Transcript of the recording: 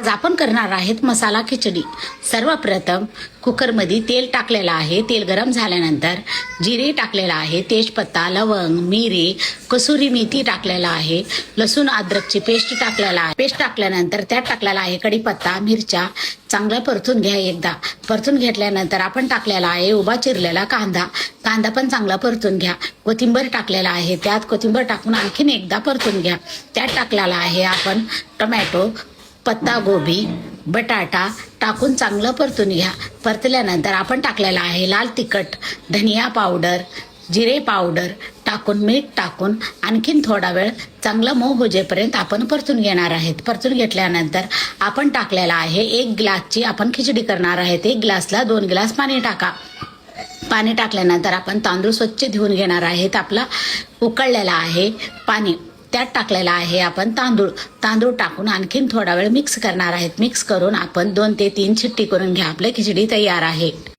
आज आपण करणार आहेत मसाला खिचडी। सर्वप्रथम कुकरमध्ये तेल टाकलेलं आहे। तेल गरम झाल्यानंतर जिरे टाकलेला आहे, तेजपत्ता, लवंग, मिरी, कसुरी मेथी टाकलेला आहे, लसूण अद्रकची पेस्ट टाकलेला आहे। पेस्ट टाकल्यानंतर त्यात टाकलेला आहे कढीपत्ता, मिरच्या चांगला परतून घ्या। एकदा परतून घेतल्यानंतर आपण टाकलेला आहे उभा चिरलेला कांदा। कांदा पण चांगला परतून घ्या। कोथिंबीर टाकलेला आहे, त्यात कोथिंबीर टाकून आणखीन एकदा परतून घ्या। त्यात टाकलेला आहे आपण टोमॅटो, पत्ता गोबी, बटाटा टाकून चांगलं परतून घ्या। परतल्यानंतर आपण टाकलेला आहे लाल तिखट, धनिया पावडर, जिरे पावडर टाकून मीठ टाकून आणखीन थोडा वेळ चांगलं मऊ होजेपर्यंत आपण परतून घेणार आहेत। परतून घेतल्यानंतर आपण टाकलेला आहे 1 ग्लासची आपण खिचडी करणार आहेत। 1 ग्लासला 2 ग्लास पाणी टाका। पाणी टाकल्यानंतर आपण तांदूळ स्वच्छ धुवून घेणार आहेत। आपला उकळलेला आहे पाणी, त्यात टाकलेला आहे आपण तांदूळ टाकून आणखीन थोडा वेळ मिक्स करणार आहेत। मिक्स करून आपण 2 ते 3 शिट्टी करून घ्या। आपली खिचडी तयार आहे।